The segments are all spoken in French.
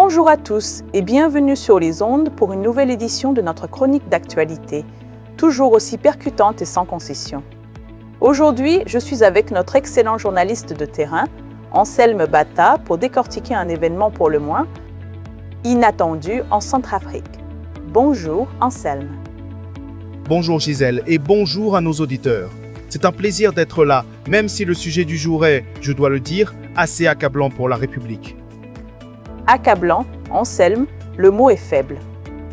Bonjour à tous et bienvenue sur les ondes pour une nouvelle édition de notre chronique d'actualité, toujours aussi percutante et sans concession. Aujourd'hui, je suis avec notre excellent journaliste de terrain, Anselme Bata, pour décortiquer un événement pour le moins inattendu en Centrafrique. Bonjour Anselme. Bonjour Gisèle et bonjour à nos auditeurs. C'est un plaisir d'être là, même si le sujet du jour est, je dois le dire, assez accablant pour la République. Accablant, Anselme, le mot est faible.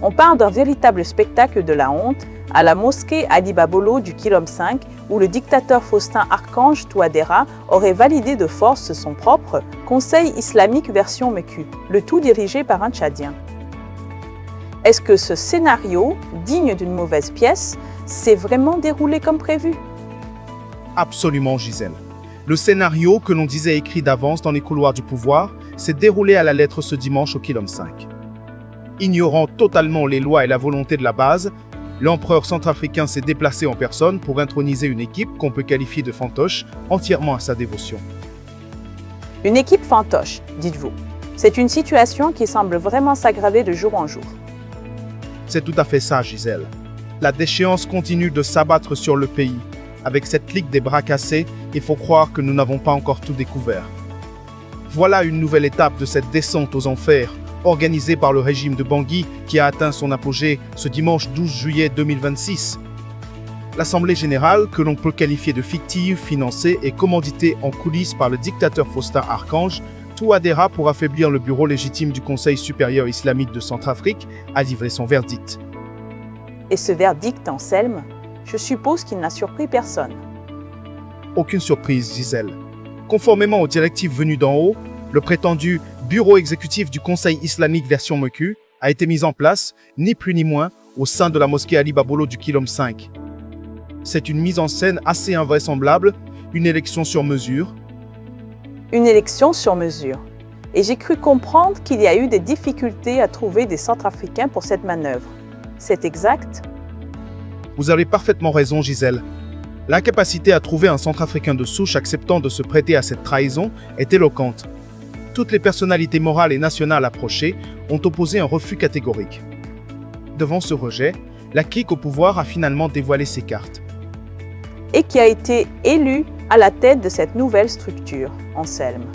On parle d'un véritable spectacle de la honte à la mosquée Ali Babolo du Kilom 5 où le dictateur Faustin Archange Touadéra aurait validé de force son propre Conseil islamique version MECU, le tout dirigé par un Tchadien. Est-ce que ce scénario, digne d'une mauvaise pièce, s'est vraiment déroulé comme prévu? Absolument Gisèle. Le scénario que l'on disait écrit d'avance dans les couloirs du pouvoir s'est déroulé à la lettre ce dimanche au Kilom 5. Ignorant totalement les lois et la volonté de la base, l'empereur centrafricain s'est déplacé en personne pour introniser une équipe qu'on peut qualifier de fantoche, entièrement à sa dévotion. Une équipe fantoche, dites-vous. C'est une situation qui semble vraiment s'aggraver de jour en jour. C'est tout à fait ça, Gisèle. La déchéance continue de s'abattre sur le pays. Avec cette ligue des bras cassés, il faut croire que nous n'avons pas encore tout découvert. Voilà une nouvelle étape de cette descente aux enfers, organisée par le régime de Bangui qui a atteint son apogée ce dimanche 12 juillet 2026. L'Assemblée générale, que l'on peut qualifier de fictive, financée et commanditée en coulisses par le dictateur Faustin Archange Touadéra pour affaiblir le bureau légitime du Conseil supérieur islamique de Centrafrique, a livré son verdict. Et ce verdict, Anselme, je suppose qu'il n'a surpris personne. Aucune surprise, Gisèle. Conformément aux directives venues d'en haut, le prétendu bureau exécutif du Conseil islamique version MECU a été mis en place, ni plus ni moins, au sein de la mosquée Ali Babolo du Kilom 5. C'est une mise en scène assez invraisemblable, une élection sur mesure. Une élection sur mesure. Et j'ai cru comprendre qu'il y a eu des difficultés à trouver des Centrafricains pour cette manœuvre. C'est exact? Vous avez parfaitement raison, Gisèle. L'incapacité à trouver un Centrafricain de souche acceptant de se prêter à cette trahison est éloquente. Toutes les personnalités morales et nationales approchées ont opposé un refus catégorique. Devant ce rejet, la clique au pouvoir a finalement dévoilé ses cartes. Et qui a été élu à la tête de cette nouvelle structure, Anselme.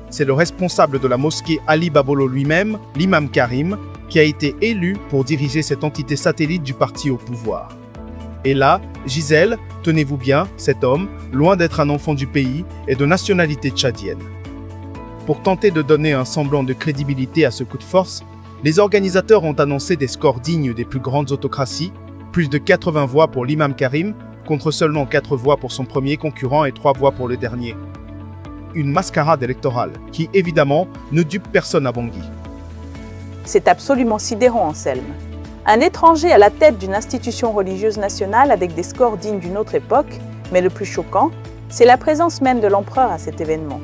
C'est le responsable de la mosquée Ali Babolo lui-même, l'imam Karim, qui a été élu pour diriger cette entité satellite du parti au pouvoir. Et là, Gisèle, tenez-vous bien, cet homme, loin d'être un enfant du pays, est de nationalité tchadienne. Pour tenter de donner un semblant de crédibilité à ce coup de force, les organisateurs ont annoncé des scores dignes des plus grandes autocraties, plus de 80 voix pour l'imam Karim, contre seulement 4 voix pour son premier concurrent et 3 voix pour le dernier. Une mascarade électorale qui, évidemment, ne dupe personne à Bangui. C'est absolument sidérant, Anselme. Un étranger à la tête d'une institution religieuse nationale avec des scores dignes d'une autre époque, mais le plus choquant, c'est la présence même de l'empereur à cet événement.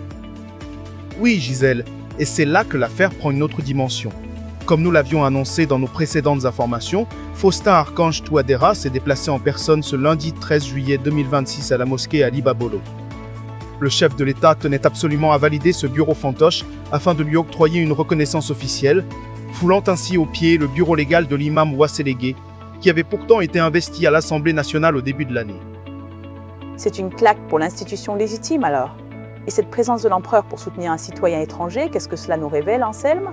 Oui, Gisèle, et c'est là que l'affaire prend une autre dimension. Comme nous l'avions annoncé dans nos précédentes informations, Faustin Archange Touadéra s'est déplacé en personne ce lundi 13 juillet 2026 à la mosquée Ali Babolo. Le chef de l'État tenait absolument à valider ce bureau fantoche afin de lui octroyer une reconnaissance officielle, foulant ainsi aux pieds le bureau légal de l'imam Ouassélégué, qui avait pourtant été investi à l'Assemblée nationale au début de l'année. C'est une claque pour l'institution légitime alors. Et cette présence de l'empereur pour soutenir un citoyen étranger, qu'est-ce que cela nous révèle, Anselme?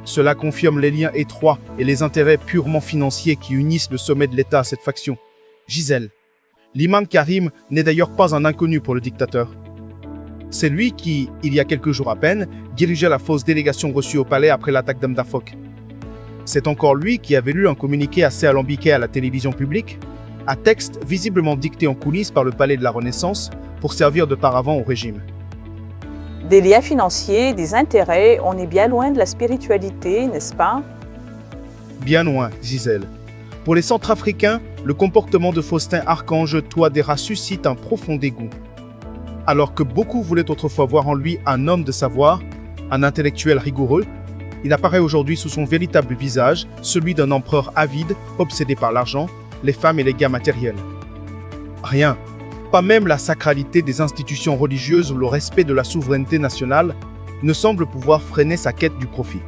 Cela confirme les liens étroits et les intérêts purement financiers qui unissent le sommet de l'État à cette faction. Gisèle, l'imam Karim n'est d'ailleurs pas un inconnu pour le dictateur. C'est lui qui, il y a quelques jours à peine, dirigeait la fausse délégation reçue au palais après l'attaque d'Amdafok. C'est encore lui qui avait lu un communiqué assez alambiqué à la télévision publique, un texte visiblement dicté en coulisses par le palais de la Renaissance pour servir de paravent au régime. Des liens financiers, des intérêts, on est bien loin de la spiritualité, n'est-ce pas? Bien loin, Gisèle. Pour les Centrafricains, le comportement de Faustin Archange Touadéra suscite un profond dégoût. Alors que beaucoup voulaient autrefois voir en lui un homme de savoir, un intellectuel rigoureux, il apparaît aujourd'hui sous son véritable visage, celui d'un empereur avide, obsédé par l'argent, les femmes et les gains matériels. Rien, pas même la sacralité des institutions religieuses ou le respect de la souveraineté nationale, ne semble pouvoir freiner sa quête du profit.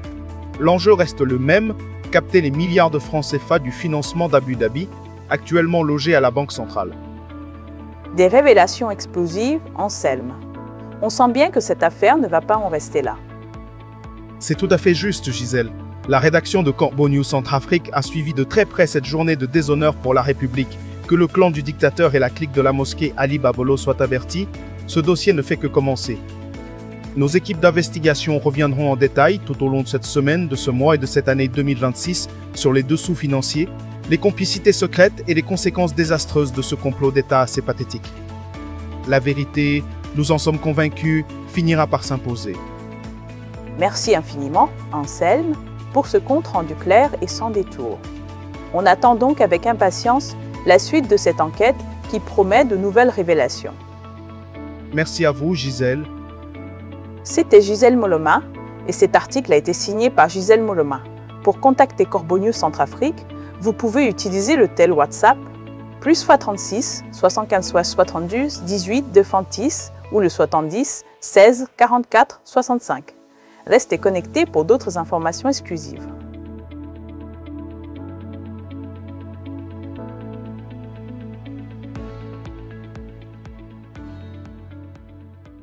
L'enjeu reste le même, capter les milliards de francs CFA du financement d'Abu Dhabi, actuellement logé à la Banque centrale. Des révélations explosives Anselme. On sent bien que cette affaire ne va pas en rester là. C'est tout à fait juste, Gisèle. La rédaction de Corbeau News Centrafrique a suivi de très près cette journée de déshonneur pour la République. Que le clan du dictateur et la clique de la mosquée Ali Babolo soient avertis, ce dossier ne fait que commencer. Nos équipes d'investigation reviendront en détail tout au long de cette semaine, de ce mois et de cette année 2026 sur les dessous financiers, les complicités secrètes et les conséquences désastreuses de ce complot d'État assez pathétique. La vérité, nous en sommes convaincus, finira par s'imposer. Merci infiniment, Anselme, pour ce compte rendu clair et sans détour. On attend donc avec impatience la suite de cette enquête qui promet de nouvelles révélations. Merci à vous, Gisèle. C'était Gisèle Moloma et cet article a été signé par Gisèle Moloma. Pour contacter Corbeau News Centrafrique, vous pouvez utiliser le tel WhatsApp +X 36 75 72 18 210 ou le 70 16 44 65. Restez connectés pour d'autres informations exclusives.